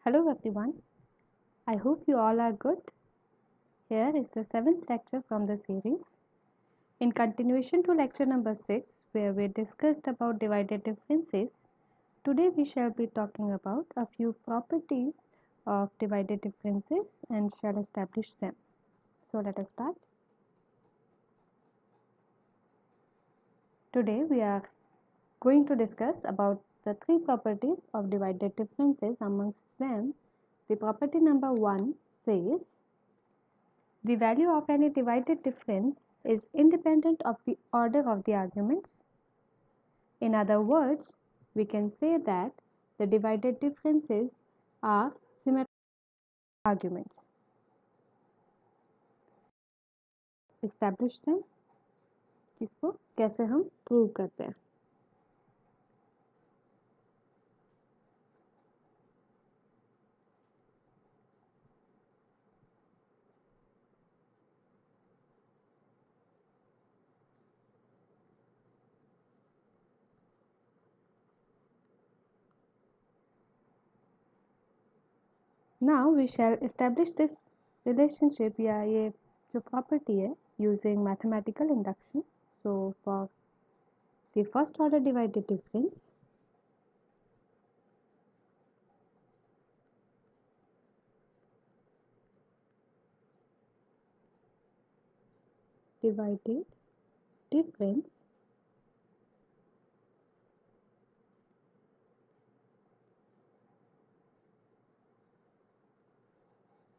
Hello everyone, I hope you all are good. Here is the seventh lecture from the series. In continuation to lecture number 6, where we discussed about divided differences, today we shall be talking about a few properties of divided differences and shall establish them. So let us start. Today we are going to discuss about the three properties of divided differences. Amongst them, the property number 1 says the value of any divided difference is independent of the order of the arguments. In other words, we can say that the divided differences are symmetric arguments. Establish them. इसको कैसे हम prove करते हैं? Now we shall establish this relationship या ये जो property है using mathematical induction. So for the first order divided difference, divided difference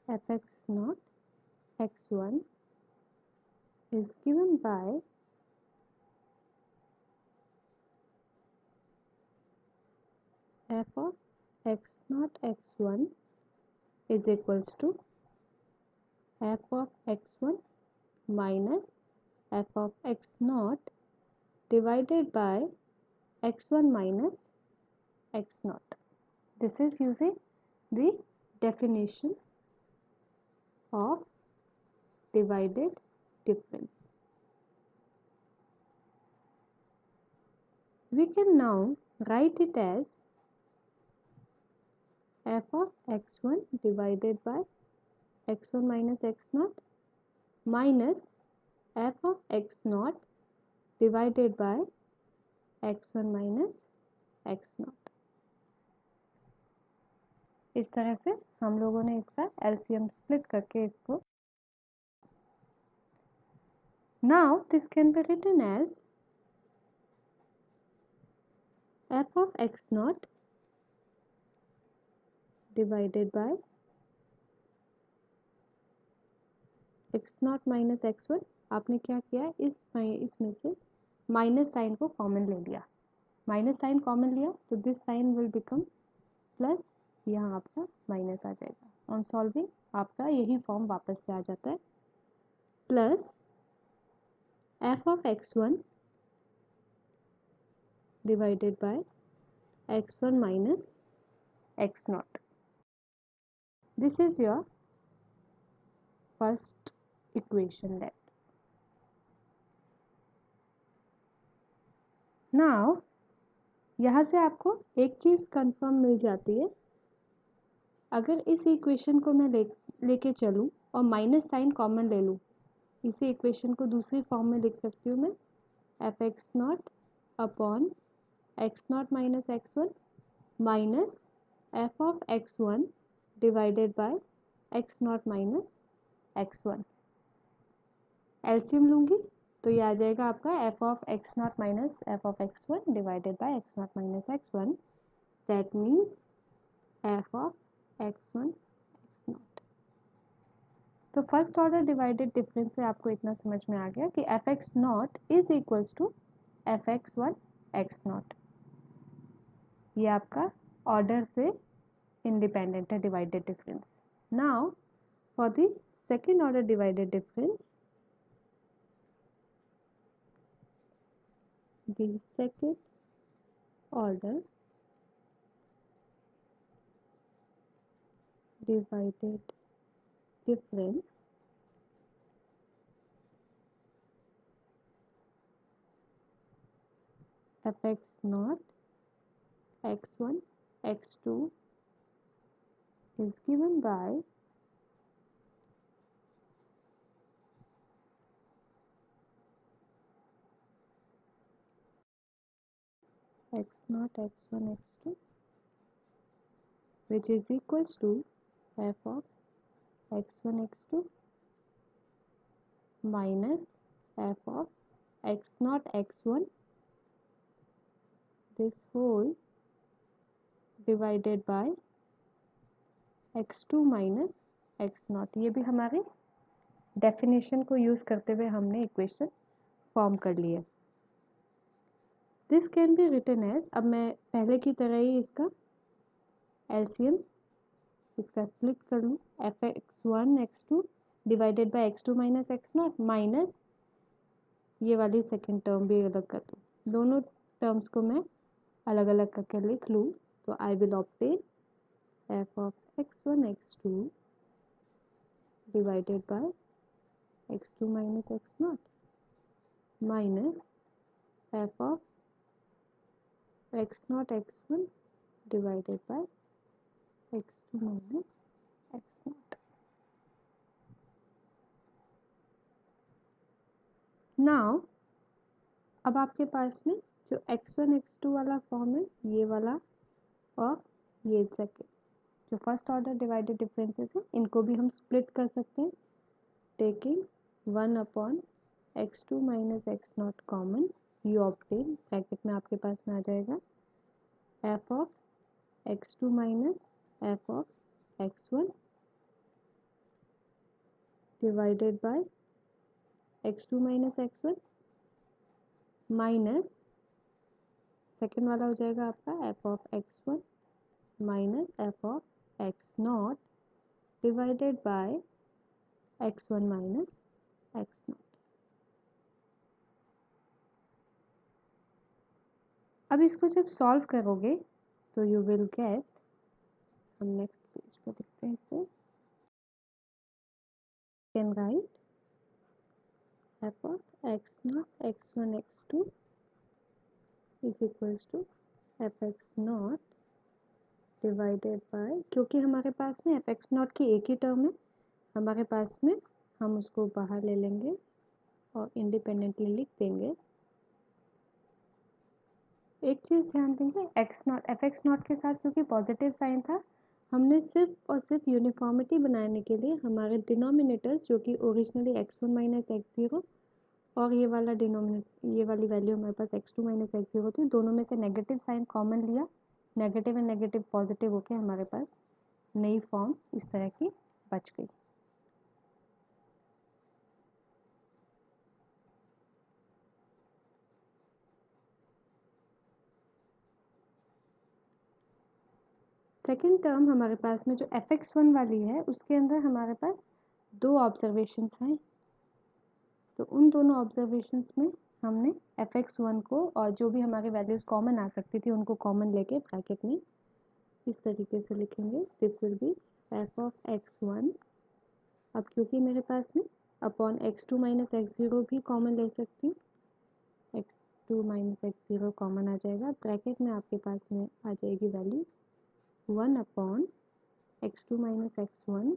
fx naught x1 is given by f of x naught x1 is equals to f of x1 minus f of x naught divided by x1 minus x naught. This is using the definition of divided difference. We can now write it as f of x1 divided by x1 minus x naught minus f of x naught divided by x1 minus x naught. इस तरह से हम लोगों ने इसका LCM split करके इसको now this can be written as f of x naught divided by x naught minus x1. आपने क्या किया इसमें से माइनस साइन को कॉमन ले लिया, माइनस साइन कॉमन लिया तो this sign will become plus, यहाँ आपका माइनस आ जाएगा. ऑन सॉल्विंग आपका यही फॉर्म वापस से आ जाता है plus f of x1 divided by x1 minus x naught. This is your first equation left. Now यहाँ से आपको एक चीज़ कंफर्म मिल जाती है, अगर इस इक्वेशन को मैं लेके चलूँ और माइनस साइन कॉमन ले लूँ, इसी इक्वेशन को दूसरी फॉर्म में लिख सकती हूँ मैं F x not upon x not minus x one minus f of x one divided by x not minus x one. LCM लूँगी तो ये आ जाएगा आपका F of x not minus f of x one divided by x not minus x one. That means F of x one x not. तो first order divided difference से आपको इतना समझ में आ गया कि F x not is equals to f x one x not. ये आपका ऑर्डर से इंडिपेंडेंट है divided difference. Now for the second order divided difference, the second order divided difference fx naught x1 x2 is given by x0 x1 x2 which is equals to f of x1 x2 minus f of x0 x1 this whole divided by x2 minus x0। ये भी हमारे definition को use करते हुए हमने equation form कर लिया। This can be written as, अब मैं पहले की तरह ही इसका एलसीएम इसका स्प्लिट कर लूँ, f x one x two divided by x two minus x not minus ये वाली सेकेंड टर्म भी अलग कर दूँ। दोनों टर्म्स को मैं अलग अलग करके लिख लूँ तो I will obtain f of x one x two divided by x two minus x not minus f of x not x one divided by x two minus x not. Now अब आपके पास में जो x1 x2 वाला form है ये वाला और ये सेकेंड जो फर्स्ट ऑर्डर डिवाइडेड डिफरेंसेस हैं इनको भी हम स्प्लिट कर सकते हैं taking 1 upon x2 minus x not common you obtain bracket में आपके पास में आ जाएगा f of x2 minus f of x1 divided by x2 minus x1 minus second वाला हो जाएगा आपका f of x1 minus f ऑफ x not divided bye x1 minus x not. अब इसको जब सॉल्व करोगे तो यू विल गेट, हम नेक्स्ट पेज पर लिखते हैं इसे, कैन राइट f ऑफ x नॉट x1 x2 is equals to f x not divided by, क्योंकि हमारे पास में एफ एक्स नॉट की एक ही टर्म है हमारे पास में हम उसको बाहर ले लेंगे और इंडिपेंडेंटली लिख देंगे। एक चीज़ ध्यान देंगे x not F x not के साथ क्योंकि पॉजिटिव साइन था हमने सिर्फ और सिर्फ यूनिफॉर्मिटी बनाने के लिए हमारे डिनोमिनेटर्स जो कि originally x1 minus x zero और ये वाला ये वाली वैल्यू हमारे पास x2 माइनस एक्स ज़ीरो थी, दोनों में से नेगेटिव साइन कॉमन लिया, नेगेटिव एंड नेगेटिव पॉजिटिव होके हमारे पास नई फॉर्म इस तरह की बच गई। सेकेंड टर्म हमारे पास में जो एफ एक्स वन वाली है उसके अंदर हमारे पास दो ऑब्जर्वेशंस हैं, तो उन दोनों ऑब्जर्वेशंस में हमने एफ एक्स वन को और जो भी हमारी वैल्यूज़ कॉमन आ सकती थी उनको कॉमन लेके ब्रैकेट में इस तरीके से लिखेंगे, this will be f of x one. अब क्योंकि मेरे पास में upon x two minus x zero भी कॉमन ले सकती हूँ, x two minus x zero common आ जाएगा, ब्रैकेट में आपके पास में आ जाएगी value 1 upon x two minus x one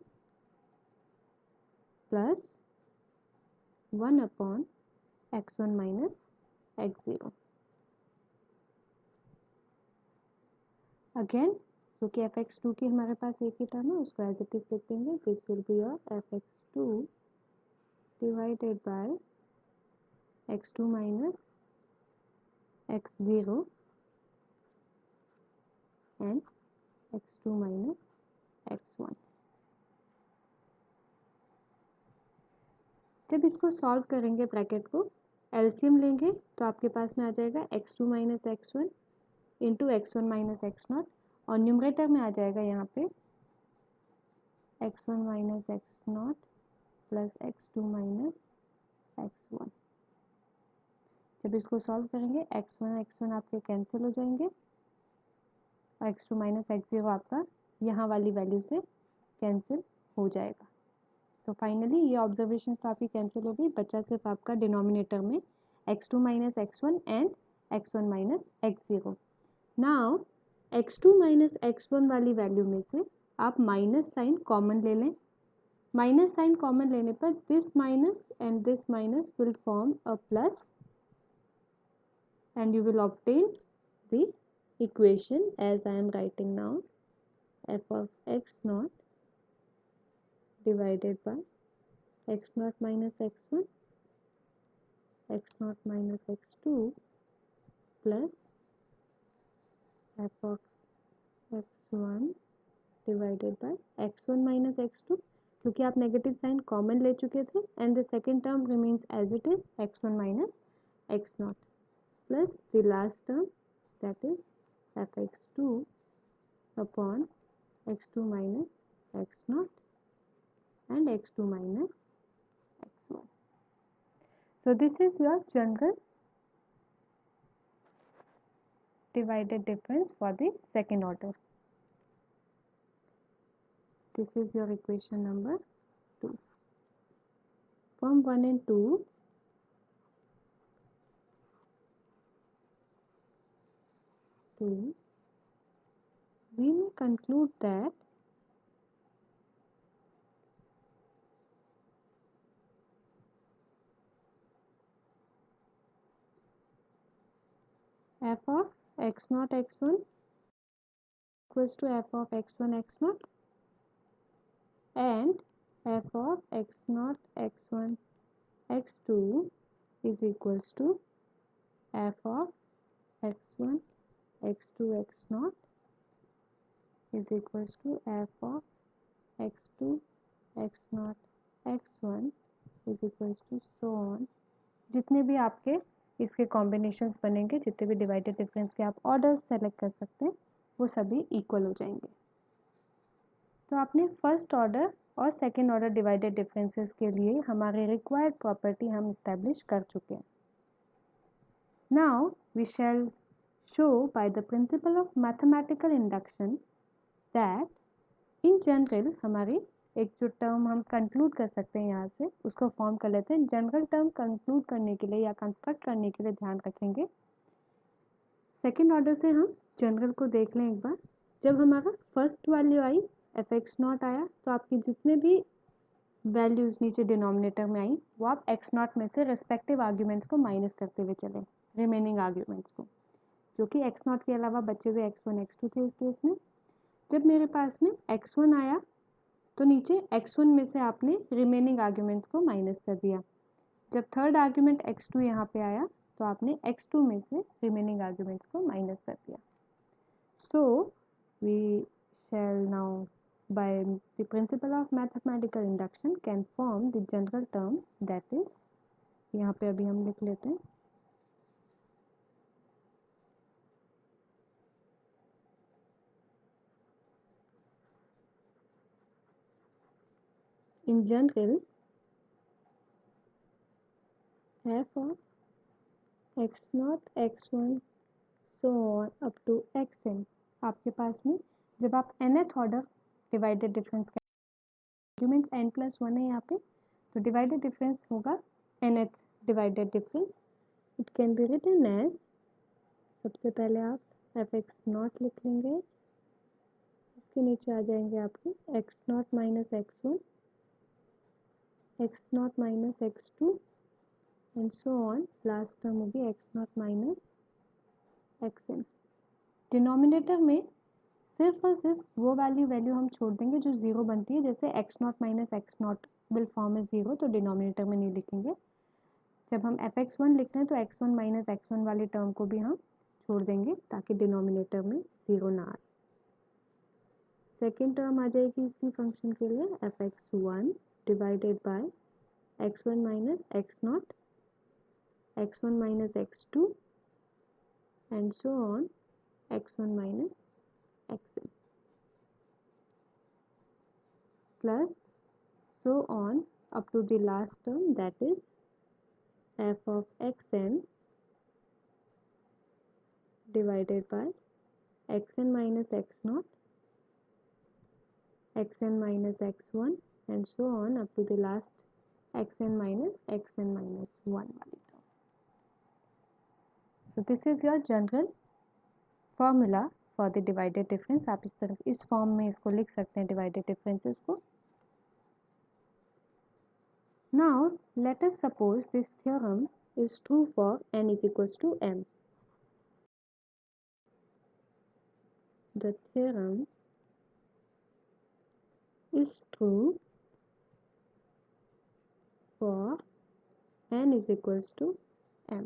plus 1 upon x one minus x zero. Again क्योंकि एफ एक्स टू की हमारे पास एक ही टर्म है उसको एज इट इज लिख देंगे, this will be your f x two divided by x two minus x zero and x two minus x one. जब इसको सॉल्व करेंगे ब्रैकेट को एलसीएम लेंगे तो आपके पास में आ जाएगा x two minus x one into x one minus x not और न्यूमरेटर में आ जाएगा यहाँ पे x one minus x not plus x two minus x one. जब इसको सॉल्व करेंगे एक्स वन आपके कैंसिल हो जाएंगे और x two minus x zero आपका यहाँ वाली वैल्यू से कैंसिल हो जाएगा। तो फाइनली ये ऑब्जर्वेशन तो आपकी कैंसिल हो गई, बचा सिर्फ आपका डिनोमिनेटर में x two minus x one and x one minus x zero. Now x two minus x one वाली वैल्यू में से आप माइनस साइन कॉमन ले लें। माइनस साइन कॉमन लेने पर this minus and this minus will form a plus and you will obtain the equation as I am writing now, f of x naught divided by x naught minus x1 x naught minus x2 plus f of x1 divided by x1 minus x2, क्योंकि आप negative sign common ले चुके थे and the second term remains as it is x1 minus x naught plus the last term that is fx2 upon x2 minus x naught and x2 minus x1. So this is your general divided difference for the second order. This is your equation number 2. From 1 and 2, we may conclude that f of x naught x1 equals to f of x1 x naught and f of x naught x1 x2 is equals to f of x1 x2 x naught is equals to f of x2 x naught x1 is equals to so on. जितने भी आपके इसके combinations बनेंगे, जितने भी divided difference के आप orders select कर सकते हैं, वो सभी इक्वल हो जाएंगे। तो आपने फर्स्ट ऑर्डर और सेकेंड ऑर्डर डिवाइडेड डिफरेंसेस के लिए हमारे रिक्वायर्ड प्रॉपर्टी हम इस्टेब्लिश कर चुके हैं। Now we shall show by the principle of mathematical induction that in general हमारी एक जो टर्म हम कंक्लूड कर सकते हैं यहाँ से उसको फॉर्म कर लेते हैं। जनरल टर्म कंक्लूड करने के लिए या कंस्ट्रक्ट करने के लिए ध्यान रखेंगे सेकेंड ऑर्डर से हम जनरल को देख लें एक बार। जब हमारा first value I F x not आया तो आपकी जितने भी वैल्यूज नीचे डिनोमिनेटर में आई वो आप एक्स नॉट में से रेस्पेक्टिव आर्ग्यूमेंट्स को माइनस करते हुए चले, रिमेनिंग आर्ग्यूमेंट्स को, जो कि एक्स नॉट के अलावा बचे हुए एक्स वन एक्स टू थे इस केस में। जब मेरे पास में एक्स वन आया तो नीचे x1 में से आपने रिमेनिंग आर्ग्यूमेंट्स को माइनस कर दिया। जब थर्ड आर्ग्यूमेंट x2 यहाँ पे आया तो आपने x2 में से रिमेनिंग आर्ग्यूमेंट्स को माइनस कर दिया। So we shall now by the principle of mathematical induction can form the general term that is, यहाँ पे अभी हम लिख लेते हैं in general f of x naught x1 so on up to xn। आपके पास में जब आप nth ऑर्डर डिवाइडेड डिफरेंस का आर्ग्यूमेंट्स n प्लस वन है यहाँ पे तो डिवाइडेड डिफरेंस होगा nth divided difference. It can be written as, सबसे पहले आप एफ एक्स नॉट लिख लेंगे, इसके नीचे आ जाएंगे आपके x not minus x one x not minus x two and so on. Last term होगी x not minus x n. Denominator में सिर्फ और सिर्फ वो वैल्यू हम छोड़ देंगे जो ज़ीरो बनती है, जैसे x not minus x not will form A zero, तो डिनोमिनेटर में नहीं लिखेंगे। जब हम एफ एक्स वन लिख रहे हैं तो x one minus x one वाली टर्म को भी हम छोड़ देंगे ताकि डिनोमिनेटर में ज़ीरो ना आए। सेकेंड टर्म आ जाएगी इसी फंक्शन के लिए f x one divided by x one minus x not x one minus x two and so on x one minus x plus so on up to the last term that is f of xn divided by xn minus x naught xn minus x1 and so on up to the last xn minus 1 वाली term. So this is your general formula for the divided difference. आप इस तरह इस form में इसको लिख सकते हैं डिवाइडेड डिफरेंसेस को। Now let us suppose this theorem is true for n is equals to m. The theorem is true for n is equals to m.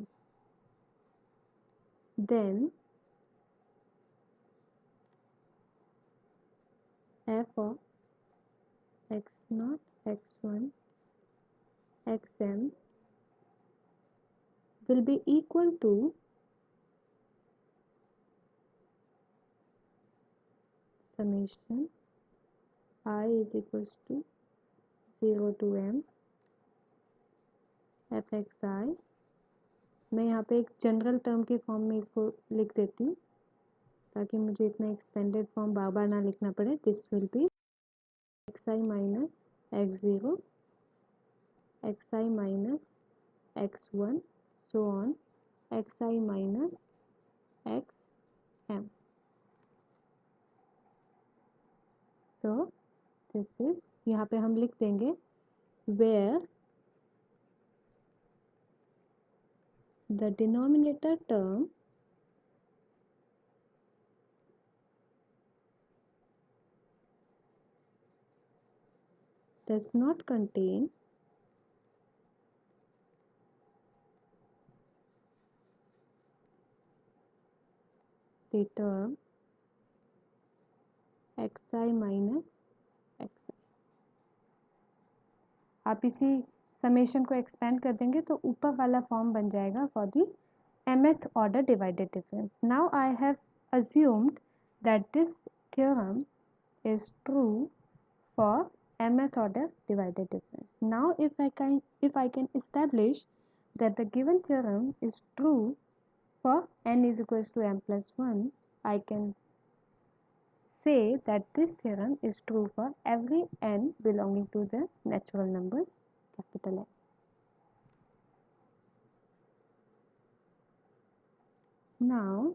Then f of x naught, x1, xm will be equal to summation I is equals to 0 to m fxi। मैं यहाँ पे एक general term के form में इसको लिख देती हूँ ताकि मुझे इतना एक्सपेंडेड फॉर्म बार बार ना लिखना पड़े। This will B xi minus x0, xi minus x1, so on xi minus xm। so this is, यहाँ पे हम लिख देंगे where the denominator term does not contain the term xi minus xi। आप इसी समेशन को एक्सपेंड कर देंगे तो ऊपर वाला फॉर्म बन जाएगा for the mth order divided difference। Now I have assumed that this theorem is true for mth order divided difference। Now if I can establish that the given theorem is true for n is equals to m plus 1, I can say that this theorem is true for every n belonging to the natural numbers capital N। Now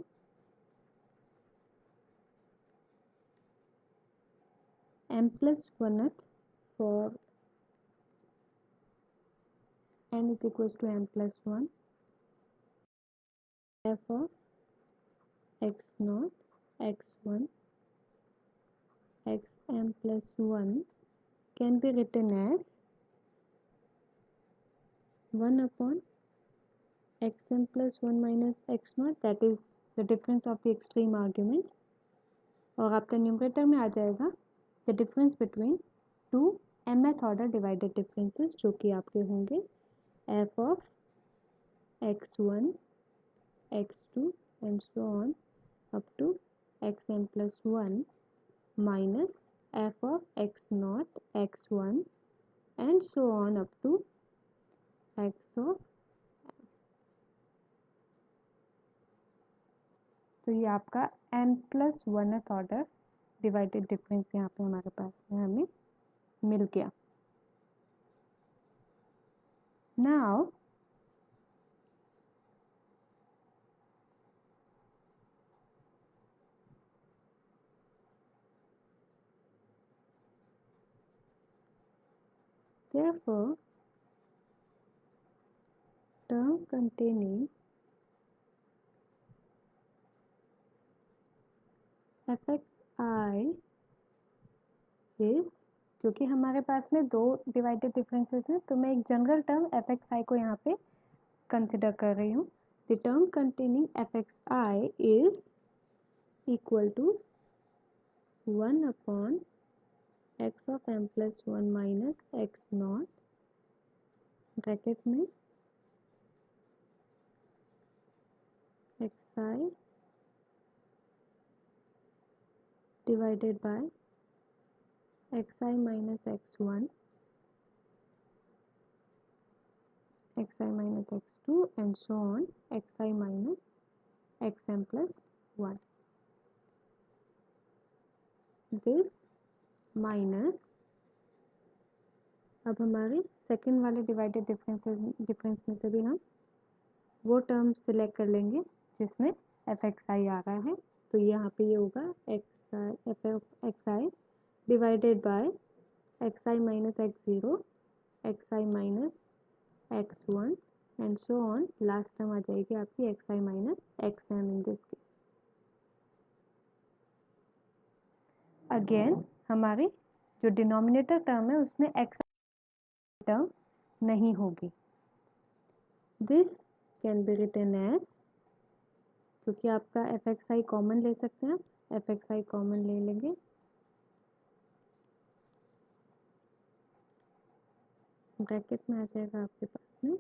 m plus 1th for n is equals to m plus 1 f of x naught, x1, xm plus 1 can be written as 1 upon xm plus 1 minus x naught, that is the difference of the extreme arguments, और आपका numerator में आ जाएगा the difference between two mth order divided differences जो कि आपके होंगे f of x1, x2 and so on up to xm plus 1 minus f of x naught, x1 and so on up to x of। तो ये आपका m plus 1th order divided difference यहाँ पे हमारे पास है, हमें मिल गया। Now therefore term containing fxi is, क्योंकि हमारे पास में दो डिवाइडेड डिफरेंसेस हैं तो मैं एक जनरल टर्म fxi को यहाँ पे कंसिडर कर रही हूँ। The term containing fxi is equal to 1 upon x of m plus 1 minus x not bracket में xi divided by xi minus x1, xi minus x2 and so on xi minus xm plus 1। this minus, अब हमारे second वाले divided difference में से भी हम वो term select कर लेंगे जिसमें fxi आ रहा है। तो यहाँ पे ये होगा x i f of x i divided by x i minus x zero, x i minus x one and so on. Last term आ जाएगी आपकी x i minus x m in this case. Again हमारी जो denominator term है उसमें x term नहीं होगी। This can be written as, क्योंकि आपका एफ एक्स आई कॉमन ले सकते हैं, एफ एक्स आई कॉमन ले लेंगे, ब्रैकेट में आ जाएगा आपके पास में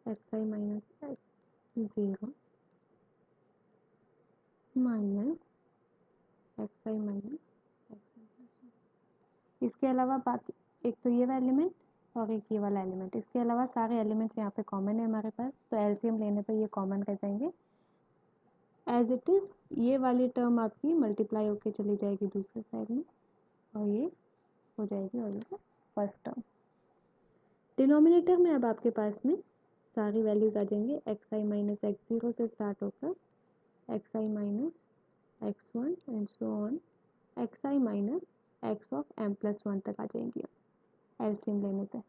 x i minus x zero minus x i minus x m plus one. इसके अलावा बाकी एक तो ये वाला एलिमेंट और एक ये वाला एलिमेंट, इसके अलावा सारे एलिमेंट्स यहाँ पे कॉमन है हमारे पास, तो एलसीएम लेने पर ये कॉमन रह जाएंगे। एज इट इज़ ये वाली टर्म आपकी मल्टीप्लाई होके चली जाएगी दूसरे साइड में और ये हो जाएगी और ये फर्स्ट टर्म। डिनोमिनेटर में अब आपके पास में सारी वैल्यूज आ जाएंगे, x i minus x zero से स्टार्ट होकर x i minus x one and so on x i minus x of m plus one तक आ जाएंगी एलसीएम लेने से।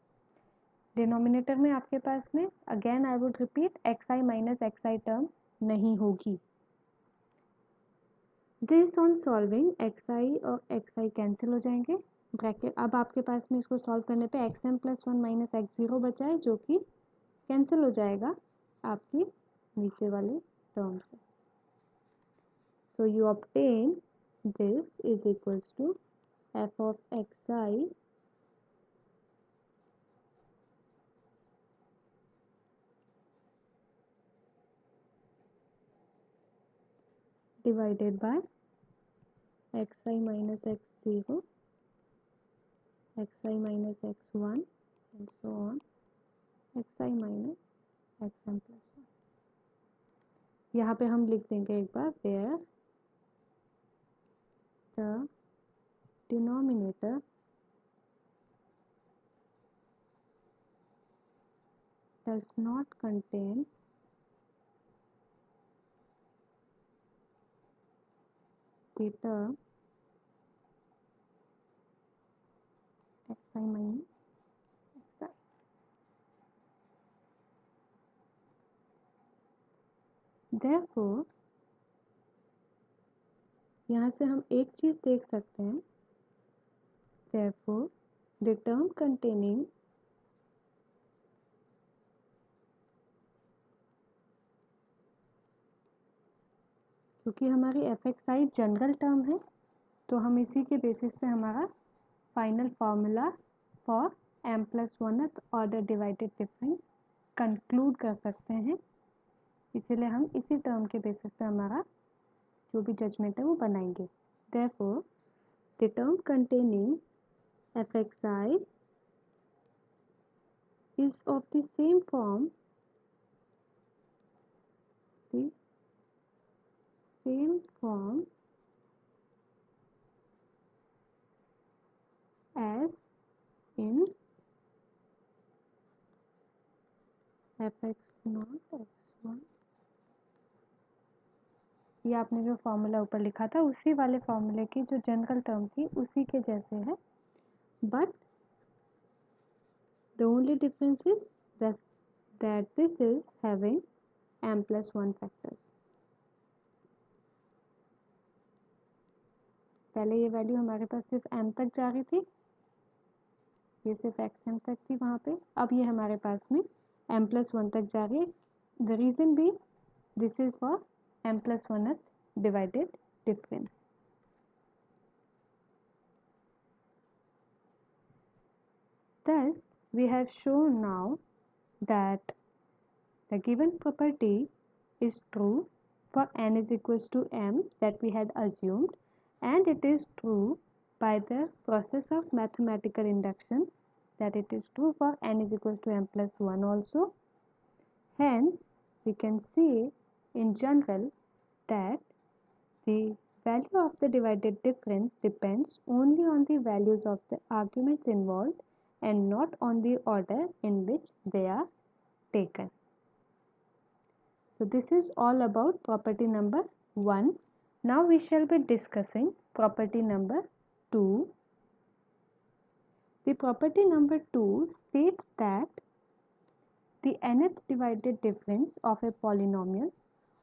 डिनोमिनेटर में आपके पास में again I would repeat x i minus x I term नहीं होगी। दिस ऑन सॉल्विंग एक्स आई और एक्स आई कैंसिल हो जाएंगे, ब्रैकेट अब आपके पास में इसको सॉल्व करने पे x m plus one minus x zero बचा है जो कि कैंसिल हो जाएगा आपकी नीचे वाले टर्म से। So you obtain this is equals to f of x i divided by xi minus x0, xi minus x1 and so on xi minus xm plus 1। यहाँ पे हम लिख देंगे एक बार where the denominator does not contain the term xi minus xi। Therefore यहाँ से हम एक चीज़ देख सकते हैं, therefore the term containing क्योंकि हमारी f x i general term है तो हम इसी के बेसिस पे हमारा final formula for m plus oneth order divided difference conclude कर सकते हैं। इसीलिए हम इसी टर्म के बेसिस पे हमारा जो भी जजमेंट है वो बनाएंगे। Therefore the term containing F x I is of the same form as in F x not x one. ये आपने जो फॉर्मूला ऊपर लिखा था उसी वाले फॉर्मूले की जो जनरल टर्म थी उसी के जैसे है, but the only difference is that this is having m plus 1 factors। पहले ये वैल्यू हमारे पास सिर्फ m तक जा रही थी, ये सिर्फ xm तक थी वहाँ पे, अब ये हमारे पास में m plus 1 तक जा रही है। द रीज़न भी this is for m plus 1th divided difference। Thus we have shown now that the given property is true for n is equals to m that we had assumed, and it is true by the process of mathematical induction that it is true for n is equals to m plus 1 also. Hence we can say in general that the value of the divided difference depends only on the values of the arguments involved and not on the order in which they are taken. So this is all about property number 1. Now we shall be discussing property number 2. The property number 2 states that the nth divided difference of a polynomial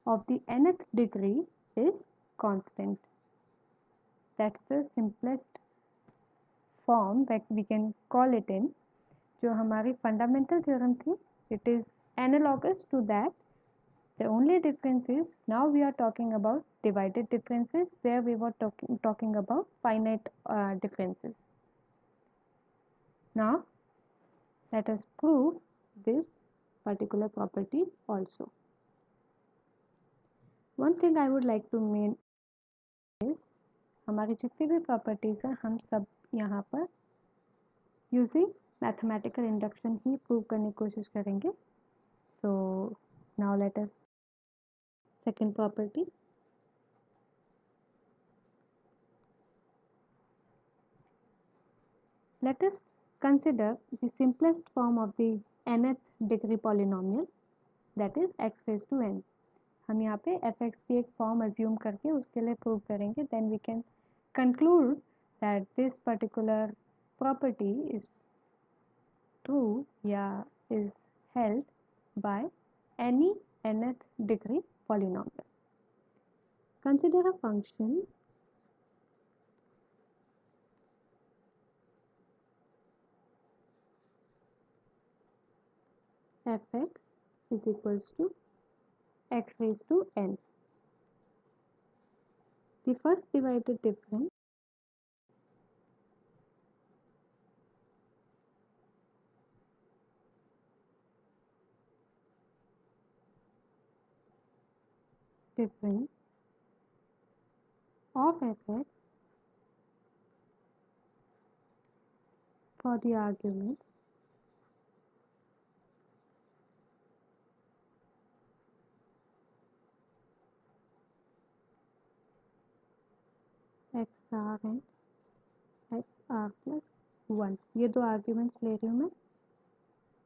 of the nth degree is constant. That's the simplest form that we can call it in. जो हमारी fundamental theorem थी, it is analogous to that. The only difference is now we are talking about divided differences. There we were talking about finite differences. Now let us prove this particular property also. One thing I would like to mean is हमारी जितनी भी properties हैं हम सब यहाँ पर using mathematical induction ही prove करने की कोशिश करेंगे. So now let us second property. Let us consider the simplest form of the nth degree polynomial, that is x raised to n. हम यहाँ पे fx की एक फॉर्म अज्यूम करके उसके लिए प्रूव करेंगे. Then we can conclude that this particular property is true या is held by any nth degree polynomial. Consider a function fx is equals to x raised to n. The first divided difference of fx for the arguments xr and xr plus 1. ये दो arguments ले रही हूँ मैं.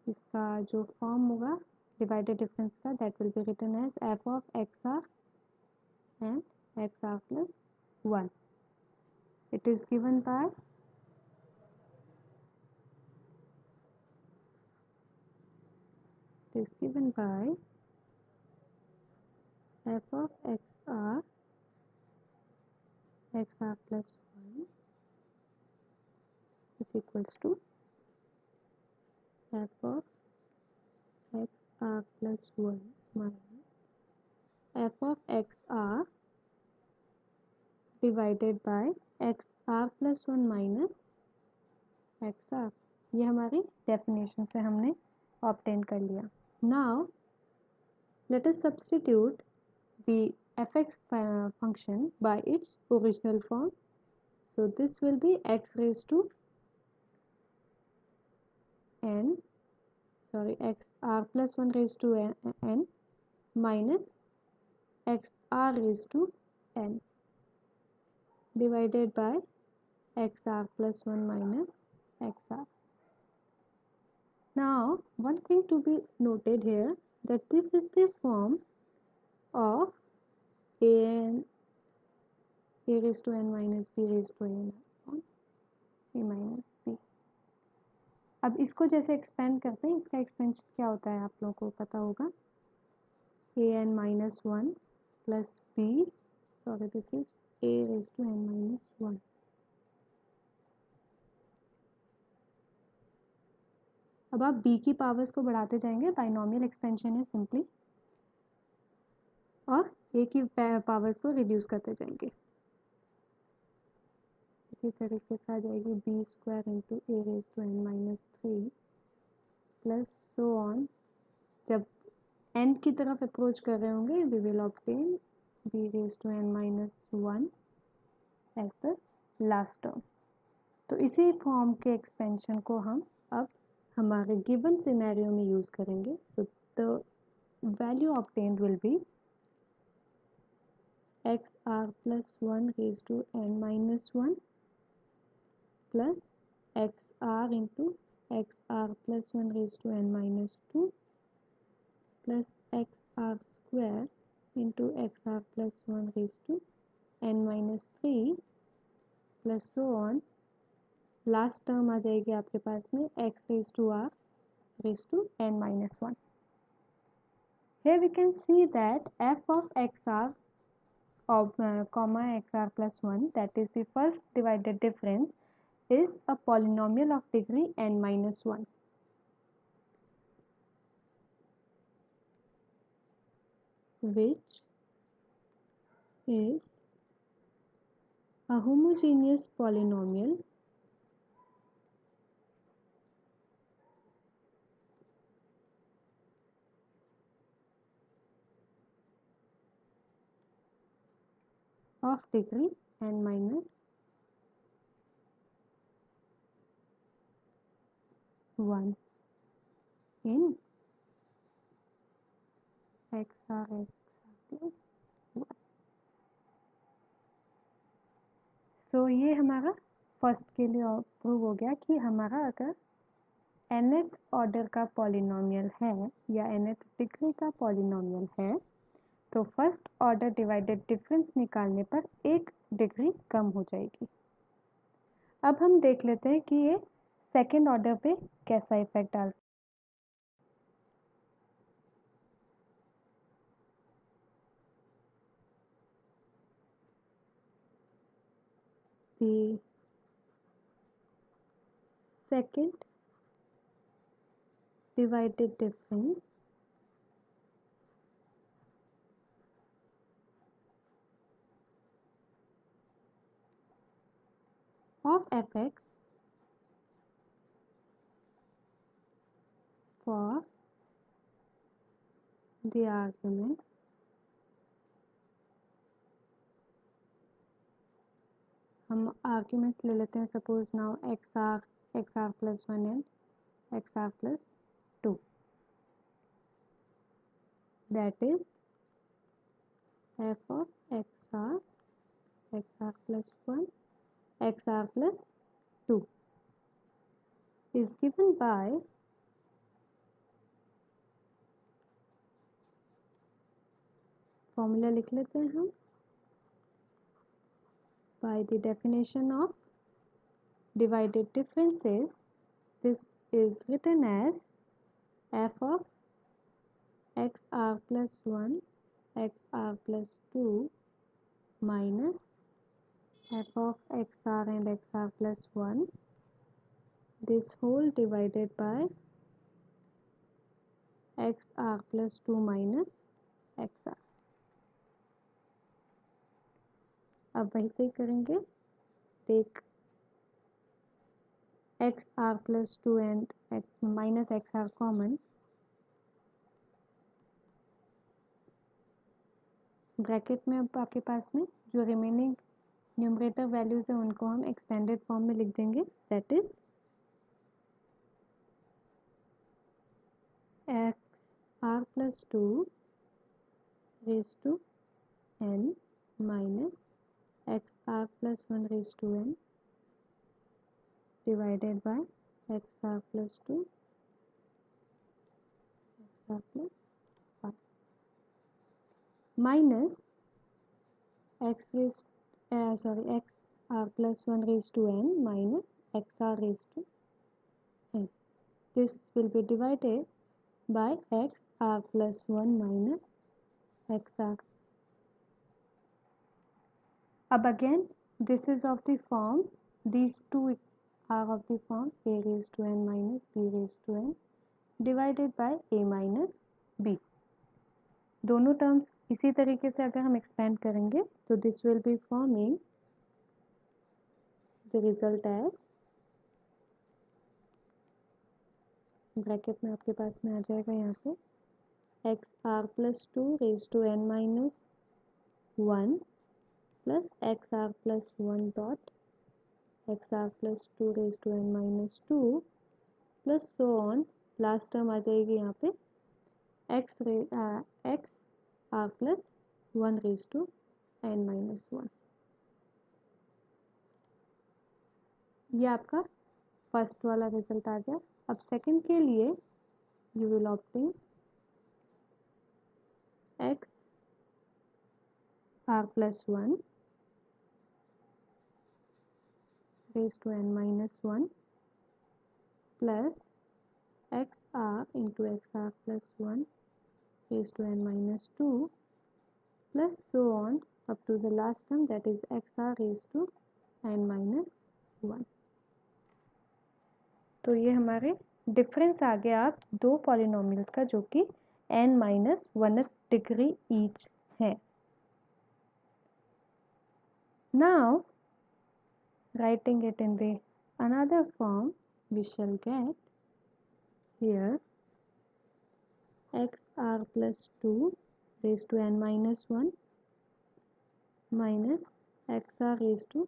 इसका जो form होगा divided difference का that will be written as f of xr and xr plus 1. It is given by f of xr plus 1 is equals to f of xr plus 1 minus f of xr divided by xr plus 1 minus xr. ये हमारी definition से हमने obtain कर लिया. Now let us substitute the fx function by its original form. So this will be x raised to n, xr plus 1 raised to n minus xr raised to n divided by xr plus 1 minus xr. Now one thing to be noted here, that this is the form of a raised to n minus b raised to n on a minus b. अब इसको जैसे expand करते हैं, इसका expansion क्या होता है आप लोगों को पता होगा. a n minus 1 plus b, sorry this is a raised to n minus 1. अब आप b की पावर्स को बढ़ाते जाएंगे, बाइनोमियल एक्सपेंशन है सिंपली, और a की पावर्स को रिड्यूस करते जाएंगे. इसी तरीके से आ जाएगी b square into a raise to n minus 3 plus so on. जब n की तरफ अप्रोच कर रहे होंगे we will obtain b raise to n minus 1 as the last term. तो इसी फॉर्म के एक्सपेंशन को हम अब हमारे गिवन सिनेरियो में यूज़ करेंगे. So the value obtained will be xr plus 1 raised to n minus 1 plus xr into x r plus one raise to n minus two plus x r square into x r plus one raise to n minus three plus so on. Last term आ जाएगी आपके पास में x raise to r raised to n minus 1. Here we can see that f of xr comma xr plus 1, that is the first divided difference, is a polynomial of degree n minus 1, which is a homogeneous polynomial of degree n minus 1 in xr plus 1. So ये हमारा first के लिए prove हो गया कि हमारा अगर nth order का पॉलिनोमियल है या nth डिग्री का पॉलिनोमियल है तो फर्स्ट ऑर्डर डिवाइडेड डिफरेंस निकालने पर एक डिग्री कम हो जाएगी। अब हम देख लेते हैं कि ये सेकेंड ऑर्डर पे कैसा इफेक्ट डालता है। The second divided difference of fx for the arguments हम आर्ग्यूमेंट्स ले लेते हैं। Suppose now x r plus one and x r plus two, that is f of x r plus one x r plus two is given by formula लिख लेते हैं हम, by the definition of divided differences. This is written as f of xr plus 1 xr plus 2 minus f of xr and xr plus 1, this whole divided by xr plus 2 minus xr. अब वैसे ही करेंगे, take x r plus two and x minus x r common, bracket में अब आपके पास में जो रिमेनिंग न्यूमरेटर वैल्यूज है उनको हम एक्सपेंडेड फॉर्म में लिख देंगे, that is x r plus two raise to n minus x r plus one raise to n divided by xr plus 2 xr plus 1 minus xr plus 1 raised to n minus xr raised to n. This will be divided by xr plus 1 minus xr. Ab again this is of the form, these two are of the form a raised to n minus b raised to n divided by a minus b. दोनों terms इसी तरीके से अगर हम expand करेंगे तो this will be forming the result as, bracket में आपके पास में आ जाएगा यहाँ पे x r plus two raise to n minus one plus x r plus one dot x r plus two raise to n minus two plus so on. Last term आ जाएगी यहाँ पे x r plus one raise to n minus one. ये आपका first वाला result आ गया। अब second के लिए you will obtain x r plus 1 raise to n minus 1 plus x r into x r plus 1 raised to n minus 2 plus so on up to the last term, that is xr raised to n minus 1. तो ये हमारे difference आ गया आप दो polynomials का जो कि n minus 1th degree each है. Now writing it in the another form, we shall get here xr plus 2 raised to n minus 1 minus xr raised to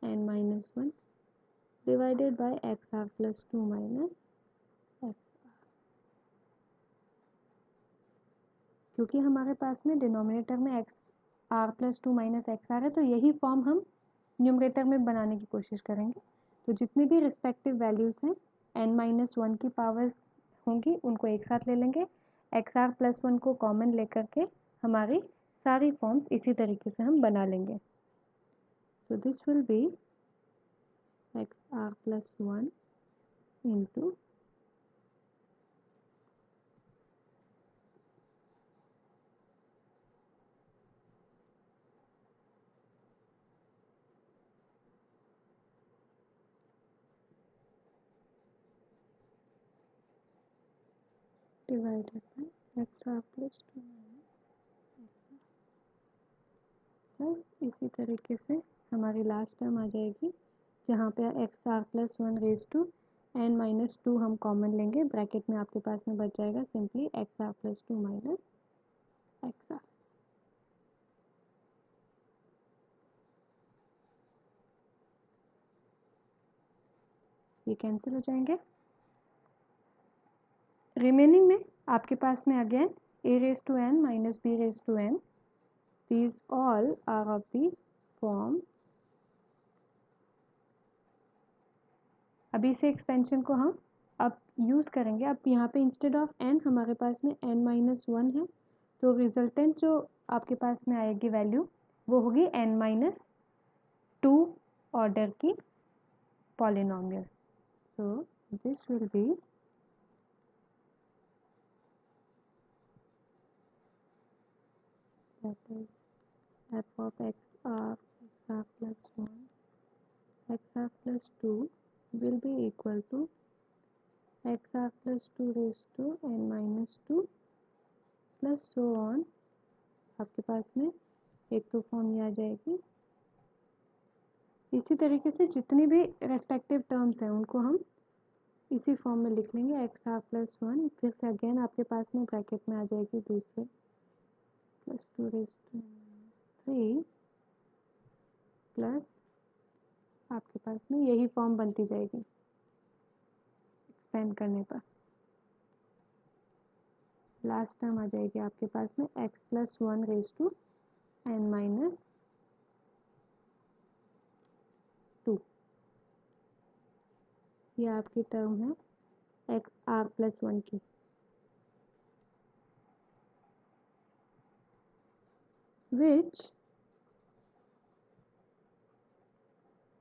n minus 1 divided by xr plus 2 minus xr. क्योंकि हमारे पास में denominator में x r plus 2 minus x r है तो यही form हम numerator में बनाने की कोशिश करेंगे. तो जितनी भी रिस्पेक्टिव वैल्यूज़ हैं n माइनस 1 की पावर्स होंगी उनको एक साथ ले लेंगे. एक्स आर प्लस 1 को कॉमन लेकर के हमारी सारी फॉर्म्स इसी तरीके से हम बना लेंगे. So this will be x r plus 1 into divided by x r plus 2 plus इसी तरीके से हमारी लास्ट टर्म आ जाएगी जहाँ पे x r plus 1 raise to n minus 2 हम कॉमन लेंगे. ब्रैकेट में आपके पास में बच जाएगा simply x r plus 2 minus x r. ये कैंसिल हो जाएंगे. रिमेनिंग में आपके पास में again a raise to n minus b raise to n. These all are of the form. अभी से एक्सपेंशन को हम अब यूज़ करेंगे. अब यहाँ पे इंस्टेड ऑफ n हमारे पास में n माइनस 1 है तो रिजल्टेंट जो आपके पास में आएगी वैल्यू वो होगी n माइनस 2 ऑर्डर की polynomial. So this will B that is f of xr plus 1 xr plus 2 will be equal to xr plus 2 raised to n minus 2 plus so on. आपके पास में एक तो फॉर्म ये आ जाएगी. इसी तरीके से जितनी भी रेस्पेक्टिव टर्म्स हैं उनको हम इसी फॉर्म में लिख लेंगे. एक्स आर प्लस 1 फिर से अगेन आपके पास में ब्रैकेट में आ जाएगी दूसरे प्लस 2 रेज टू 3 प्लस आपके पास में यही फॉर्म बनती जाएगी एक्सपेंड करने पर. लास्ट टर्म आ जाएगी आपके पास में x plus 1 raise to n minus 2. ये आपकी टर्म है एक्स आर प्लस 1 की. which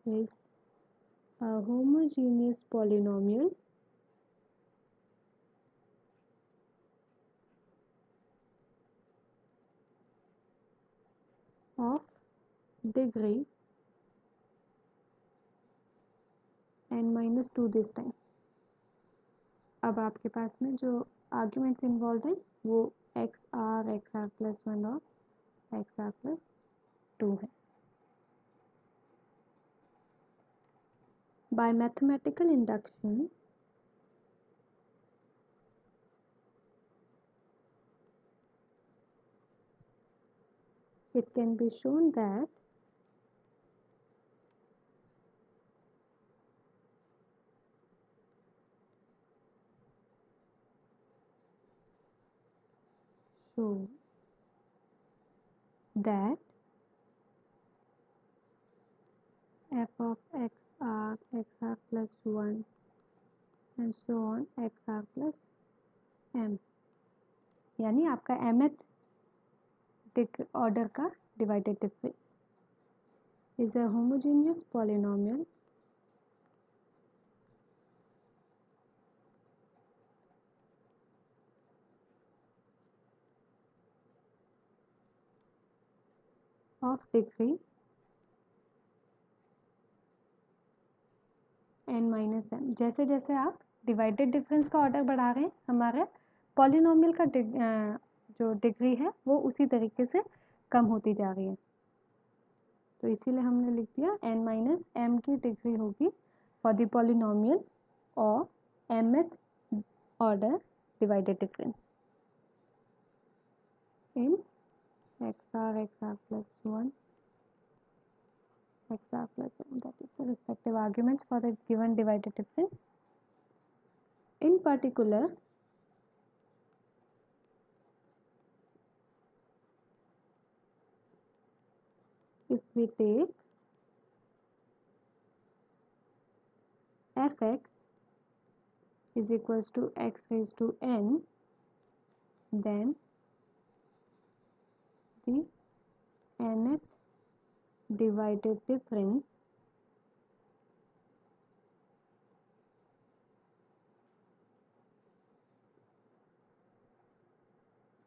is a homogeneous polynomial of degree n minus 2 this time. अब आपके पास में जो आर्ग्यूमेंट्स इन्वॉल्व हैं वो एक्स आर प्लस 1 और एक्स आर प्लस 2 है. By mathematical induction, it can be shown that f of x r plus 1 and so on x r plus m, यानी आपका mth ऑर्डर का divided difference is a homogeneous polynomial of degree n minus m। जैसे जैसे आप divided difference का order बढ़ा रहे हैं, हमारे पॉलिनोमियल का जो डिग्री है वो उसी तरीके से कम होती जा रही है। तो इसीलिए हमने लिख दिया n माइनस m की डिग्री होगी फॉर द पॉलिनोमियल और mth order divided difference in xr plus 1 xr plus m, that is the respective arguments for the given divided difference. In particular, if we take fx is equals to x raised to n, then the nth divided difference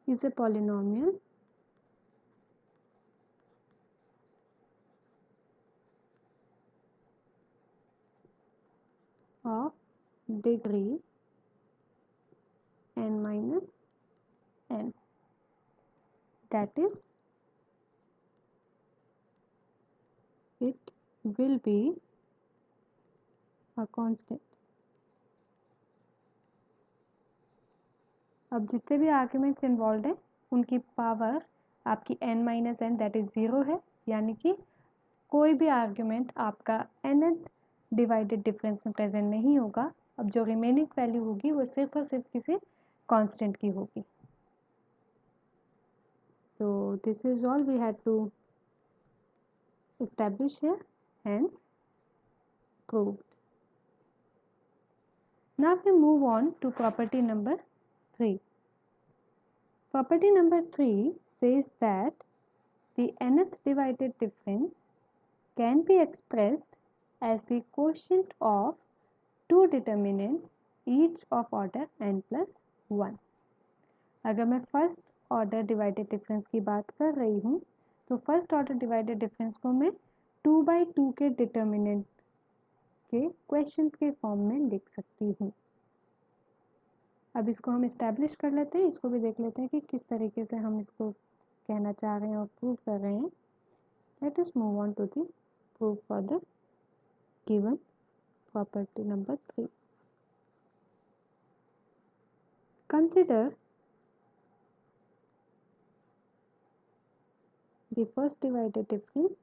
is a polynomial of degree n minus n, that is it will be a constant. अब जितने भी arguments involve हैं उनकी power आपकी n minus n that is 0 है, यानी कि कोई भी आर्ग्यूमेंट आपका nth डिवाइडेड डिफरेंस में प्रेजेंट नहीं होगा। अब जो रिमेनिंग वैल्यू होगी वो सिर्फ और सिर्फ किसी कांस्टेंट की होगी। So this is all we had to establish here, hence proved. Now we move on to property number 3. Property number 3 says that the nth divided difference can be expressed as the quotient of two determinants each of order n plus 1. अगर मैं first order divided difference की बात कर रही हूँ तो first order divided difference को मैं 2/2 के डिटर्मिनेंट के क्वेश्चन के फॉर्म में लिख सकती हूँ। अब इसको हम इस्टेब्लिश कर लेते हैं, इसको भी देख लेते हैं कि किस तरीके से हम इसको कहना चाह रहे हैं और प्रूव कर रहे हैं। Let us move on to the proof for the given property number 3. Consider the first divided difference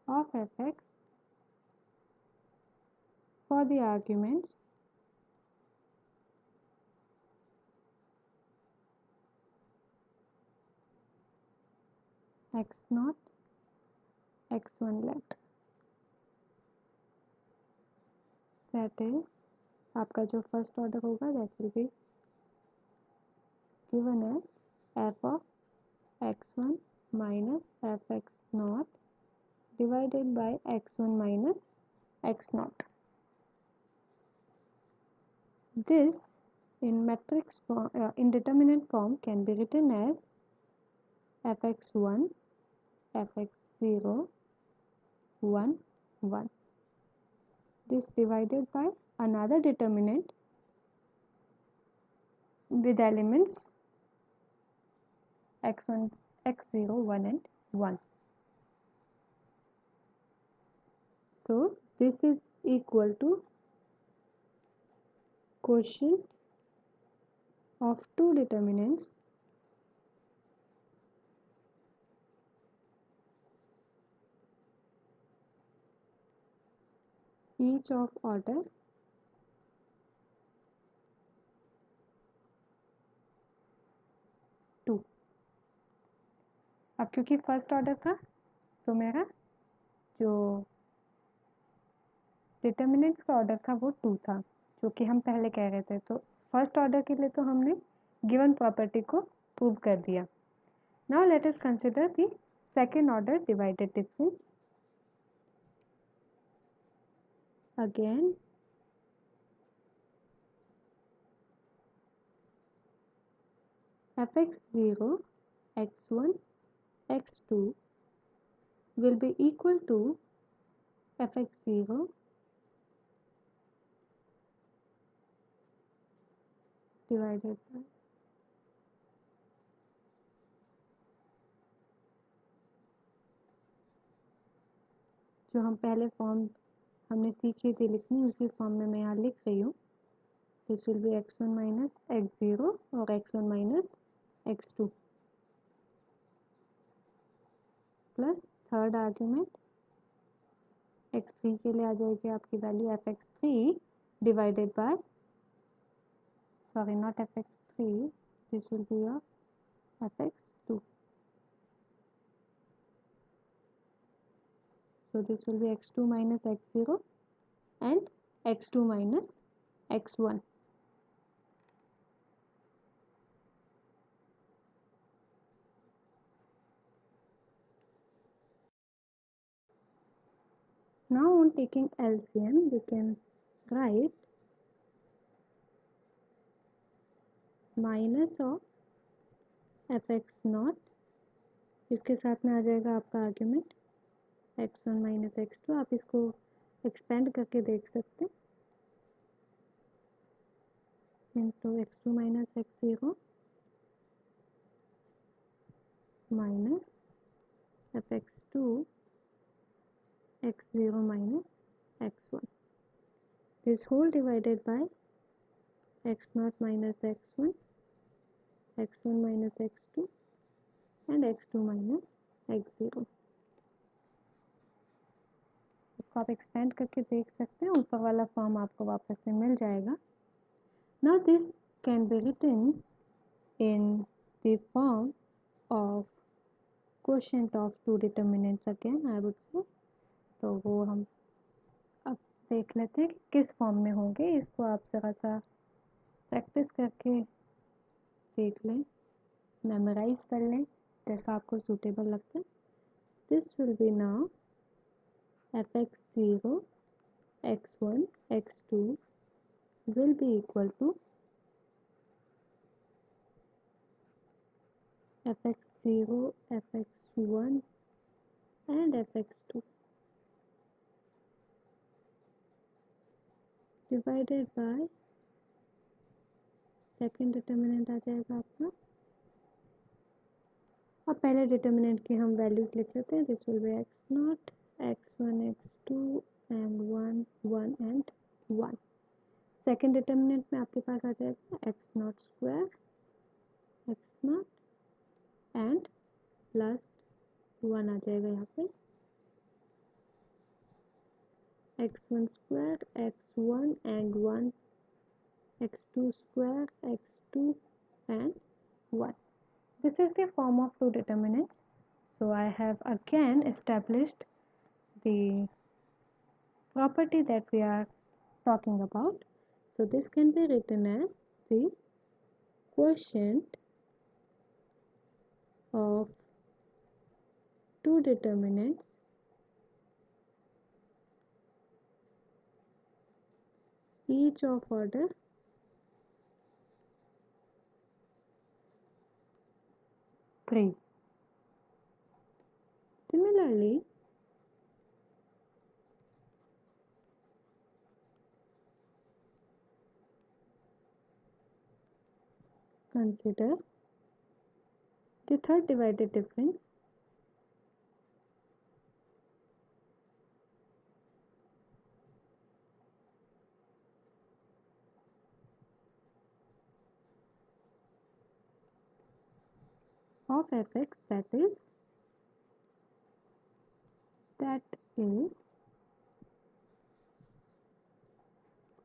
of fx for the arguments x0 x1 let, that is आपका जो फर्स्ट ऑर्डर होगा that will be given as f of x1 minus fx0 divided by x1 minus x0. This in matrix form, in determinant form can be written as fx1 fx0 1 1. This divided by another determinant with elements x1 x0 1 and 1. So this is equal to quotient of two determinants each of order n plus 1. अब क्योंकि first order था तो मेरा जो determinants का order था वो 2 था, जो कि हम पहले कह रहे थे। तो फर्स्ट ऑर्डर के लिए तो हमने गिवन प्रॉपर्टी को प्रूव कर दिया। Now let us consider the second order divided difference. Again fx0 x1 x2 will be equal to fx0 divided by जो हम पहले फॉर्म हमने सीखी थी लिखनी, उसी फॉर्म में मैं यहाँ लिख रही हूँ। This will B x1 minus x0 और x1 minus x2 plus third argument x3 के लिए आ जाएगी आपकी value fx3 divided by, sorry not fx3, this will be your fx2. So this will be x2 minus x0 and x2 minus x1. Now on taking LCM we can write minus of fx not, इसके साथ में आ जाएगा आपका argument x1 minus x2। आप इसको expand करके देख सकते हैं, into x2 minus x0 minus fx2 x0 minus x1, this whole divided by x naught minus x1, x1 minus x2 and x2 minus x0। इसको आप एक्सपेंड करके देख सकते हैं, ऊपर वाला फॉर्म आपको वापस से मिल जाएगा। Now this can be written in the form of quotient of two determinants again I would say. तो वो हम अब देख लेते हैं कि किस फॉर्म में होंगे। इसको आप ज़रा सा प्रैक्टिस करके देख लें, मेमोराइज कर लें, जैसा आपको सूटेबल लगता है। This will B now fx0 x1 x2 will be equal to fx0 fx1 and fx2 divided by second determinant आ जाएगा आपका। अब पहले डिटर्मिनेंट की हम वैल्यूज लिख लेते हैं। This will be x not x1 x2 and 1 1 and 1। Second determinant में आपके पास आ जाएगा x not square x not and plus 1 आ जाएगा यहाँ पे x1 square x1 and 1 x2 square x2 and 1. This is the form of two determinants. So I have again established the property that we are talking about. So this can be written as the quotient of two determinants each of order 3. Similarly, consider the third divided difference of fx, that is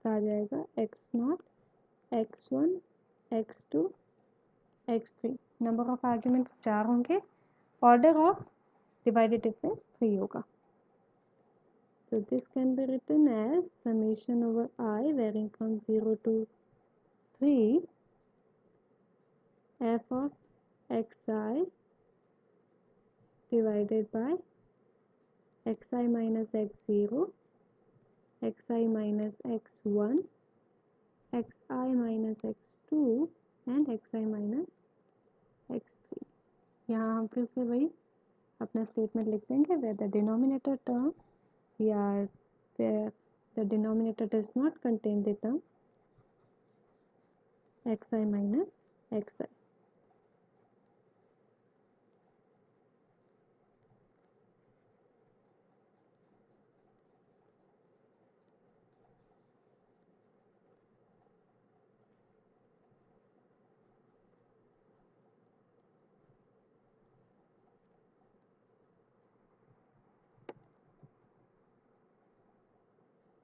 आ जाएगा x not x1 x2 x3। Number of arguments 4 होंगे order of divided difference 3 होगा. So this can be written as summation over I varying from 0 to 3 f of xi divided by xi minus x0, xi minus x1, xi minus x2 and xi minus x3. यहाँ हम फिर से वही अपना statement लिख देंगे where the denominator term where the denominator does not contain the term xi minus xi.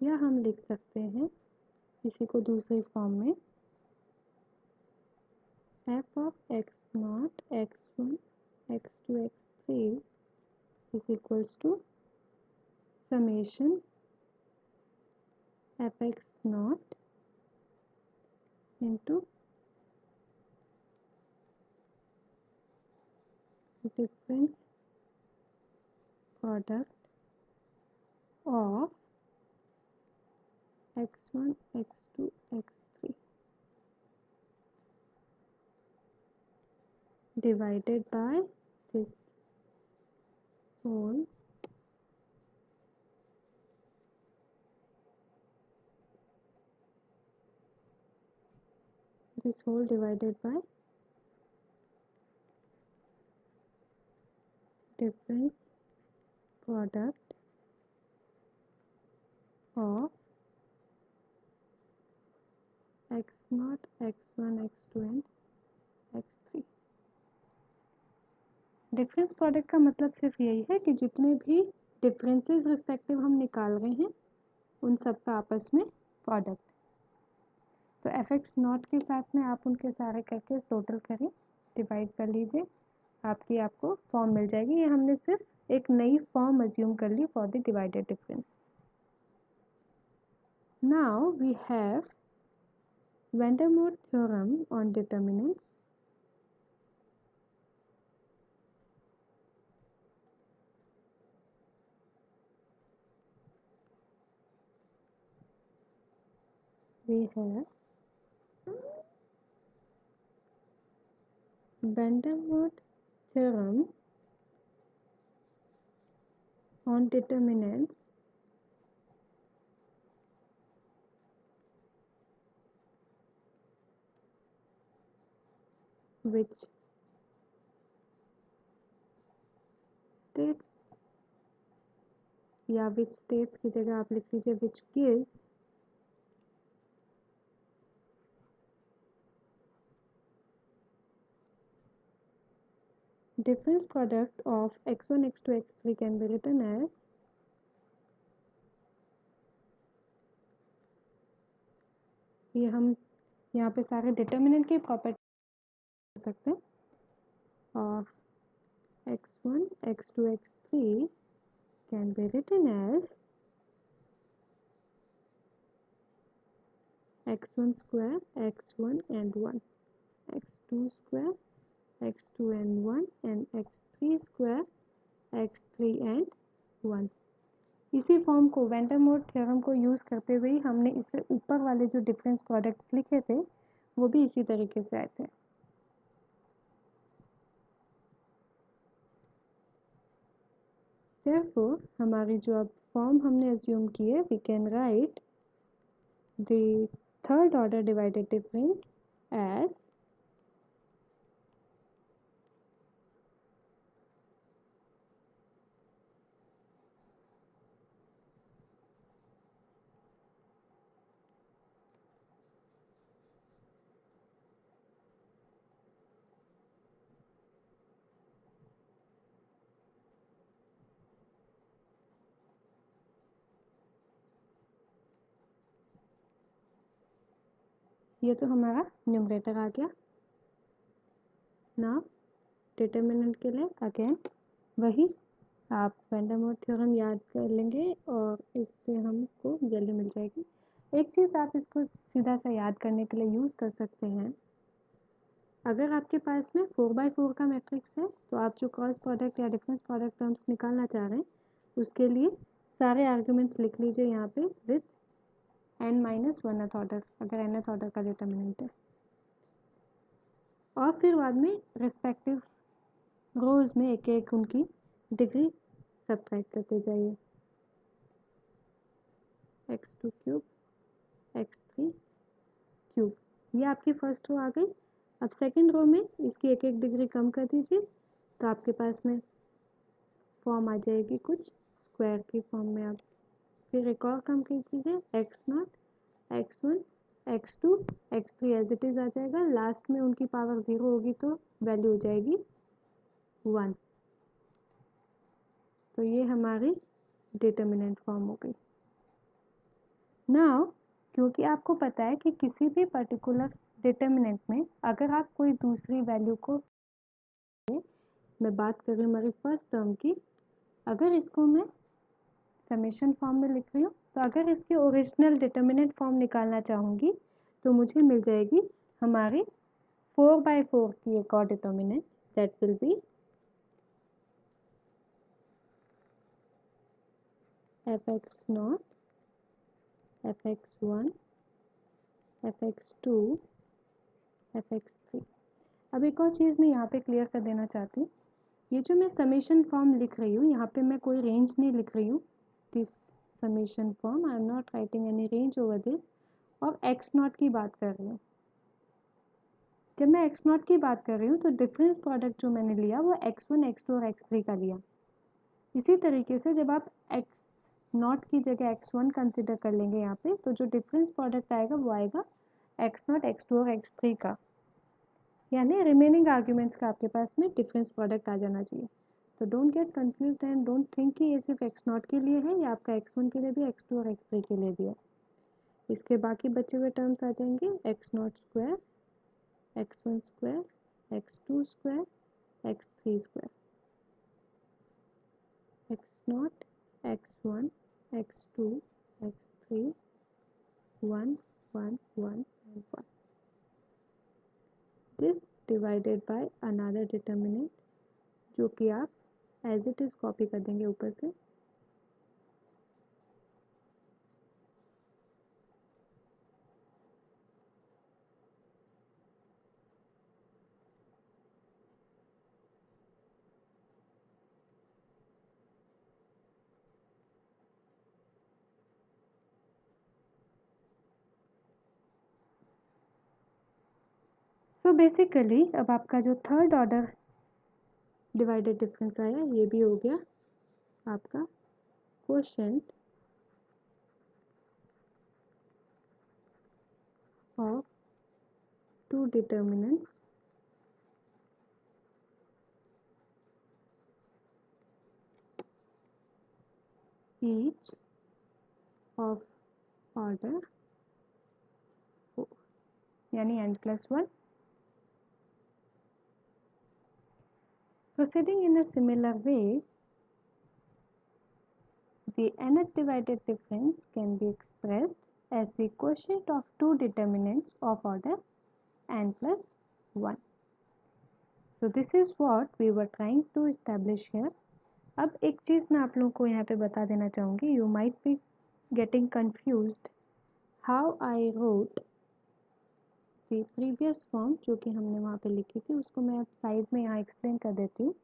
या हम लिख सकते हैं इसी को दूसरी फॉर्म में f of x naught x1 x2 x3 is equals to summation fx naught into difference product of x1 x2 x3 divided by this whole divided by difference product of x0 x1 x2 and x3. Difference product का मतलब सिर्फ यही है कि जितने भी differences respective हम निकाल रहे हैं उन सब का आपस में प्रोडक्ट. तो एफ एक्स नॉट के साथ में आप उनके सारे करके टोटल करें, डिवाइड कर लीजिए, आपको फॉर्म मिल जाएगी. ये हमने सिर्फ एक नई फॉर्म अज्यूम कर ली for the divided difference. Now we have Vandermonde theorem on determinants. We have Vandermonde theorem on determinants which states या which states की जगह आप लिख लीजिए which gives difference product of x1 x2 x3 can be written as ये हम यहाँ पे सारे डिटर्मिनेंट की प्रॉपर्टी कर सकते हैं. और x1 x2 x3 can be written as x1 square x1 and 1, x2 square x2 and 1 and x3 square x3 and 1. इसी फॉर्म को वेंडरमोर थ्योरम को यूज़ करते हुए हमने इससे ऊपर वाले जो डिफरेंस प्रोडक्ट्स लिखे थे वो भी इसी तरीके से आए थे. Therefore, हमारी जो अब फॉर्म हमने अज्यूम की है, we can write the third order divided difference as ये तो हमारा न्यूमरेटर आ गया. नाउ डिटर्मिनेंट के लिए अगेन वही आप वैन डर वाल्स थ्योरम याद कर लेंगे और इससे हमको वैल्यू मिल जाएगी। एक चीज़ आप इसको सीधा सा याद करने के लिए यूज़ कर सकते हैं, अगर आपके पास में 4x4 का मैट्रिक्स है तो आप जो क्रॉस प्रोडक्ट या डिफरेंस प्रोडक्ट टर्म्स निकालना चाह रहे हैं उसके लिए सारे आर्ग्यूमेंट्स लिख लीजिए यहाँ पे विथ n-1th ऑर्डर, अगर nth ऑर्डर का डिटर्मिनेंट है, और फिर बाद में रिस्पेक्टिव रोज में एक एक उनकी डिग्री सब्ट्रैक्ट करते जाइए, x2 क्यूब x3 क्यूब, ये आपकी फर्स्ट रो आ गई। अब सेकंड रो में इसकी एक एक डिग्री कम कर दीजिए तो आपके पास में फॉर्म आ जाएगी कुछ स्क्वायर की फॉर्म में। आप फिर एक और कम कर दीजिए, x0 x1 x2 x3 as it is आ जाएगा। लास्ट में उनकी पावर 0 होगी तो वैल्यू हो जाएगी 1। तो ये हमारी डिटर्मिनेंट फॉर्म हो गई। नाउ क्योंकि आपको पता है कि किसी भी पर्टिकुलर डिटर्मिनेंट में अगर आप कोई दूसरी वैल्यू को, मैं बात कर रही हूँ हमारी फर्स्ट टर्म की, अगर इसको मैं समेशन फॉर्म में लिख रही हूँ तो अगर इसकी ओरिजिनल डिटर्मिनेंट फॉर्म निकालना चाहूँगी तो मुझे मिल जाएगी हमारी 4/4 की एक और determinant, that will B fx0 fx1 fx2 fx3। अब एक और चीज़ मैं यहाँ पे क्लियर कर देना चाहती हूँ, ये जो मैं समेशन फॉर्म लिख रही हूँ यहाँ पे मैं कोई रेंज नहीं लिख रही हूँ, this summation form I am not writing any range over this, और x0 की बात कर रही हूँ। जब मैं x0 की बात कर रही हूँ तो डिफरेंस प्रोडक्ट जो मैंने लिया वो x1 x2 और x3 का लिया। इसी तरीके से जब आप x0 की जगह x1 कंसिडर कर लेंगे यहाँ पे तो जो डिफरेंस प्रोडक्ट आएगा वो आएगा x0 x2 और x3 का, यानी रिमेनिंग आर्ग्यूमेंट्स का आपके पास में डिफरेंस प्रोडक्ट आ जाना चाहिए। तो don't get confused and don't think कि ये सिर्फ x0 के लिए है, या आपका x1 के लिए भी x2 और x3 के लिए भी है। इसके बाकी बचे हुए टर्म्स आ जाएंगे x0 square x1 square x2 square x3 square, x0 x1 x2 x3 1 1 1 and 1, this divided by another determinant जो कि आप एज इट इज़ कॉपी कर देंगे ऊपर से। सो बेसिकली अब आपका जो थर्ड ऑर्डर डिवाइडेड डिफरेंस आया ये भी हो गया आपका quotient of two determinants each of order 4 यानी n+1। Proceeding in a similar way, the nth divided difference can be expressed as the quotient of two determinants of order n+1. So this is what we were trying to establish here. अब एक चीज़ मैं आप लोगों को यहाँ पे बता देना चाहूँगी, you might be getting confused how I wrote the previous form जो कि हमने वहाँ पे लिखी थी, उसको मैं अब साइड में यहाँ एक्सप्लेन कर देती हूँ।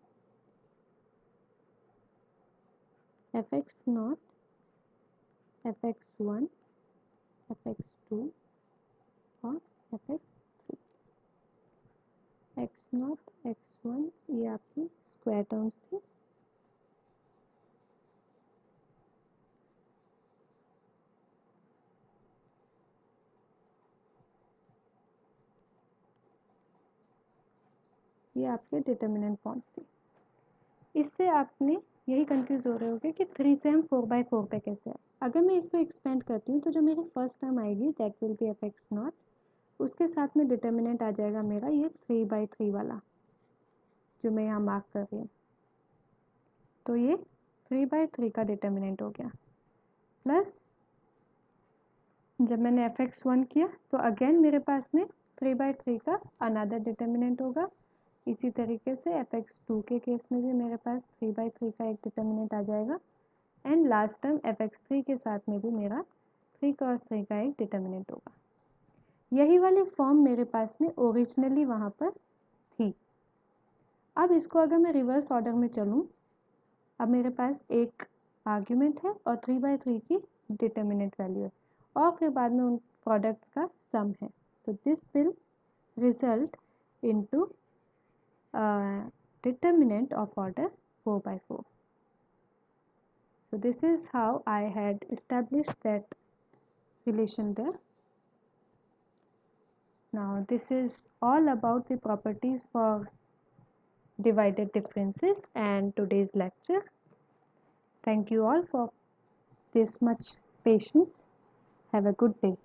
fx0 fx1 fx2 और fx3, x0 x1 ये आपकी स्क्वायर टर्म्स थी, ये आपके डिटर्मिनेंट फॉर्म्स थी। इससे आपने यही कंफ्यूज हो रहे होगे कि 3 से हम 4/4 पे कैसे आए। अगर मैं इसको एक्सपेंड करती हूँ तो जो मेरी फर्स्ट टर्म आएगी दैट विल बी fx0, उसके साथ में डिटर्मिनेंट आ जाएगा मेरा ये 3/3 वाला, जो मैं यहाँ मार्क कर रही हूँ। तो ये 3/3 का डिटर्मिनेंट हो गया, प्लस जब मैंने fx1 किया तो अगेन मेरे पास में 3/3 का अनदर डिटर्मिनेंट होगा। इसी तरीके से fx2 के केस में भी मेरे पास 3/3 का एक डिटर्मिनेंट आ जाएगा, एंड लास्ट टर्म fx3 के साथ में भी मेरा 3×3 का एक डिटर्मिनेंट होगा। यही वाली फॉर्म मेरे पास में ओरिजिनली वहाँ पर थी। अब इसको अगर मैं रिवर्स ऑर्डर में चलूँ, अब मेरे पास एक आर्ग्यूमेंट है और 3/3 की डिटर्मिनेंट वैल्यू है, और फिर बाद में उन प्रोडक्ट्स का सम है। तो this will result into determinant of order 4/4. So this is how I had established that relation there. Now this is all about the properties for divided differences and today's lecture. Thank you all for this much patience. Have a good day.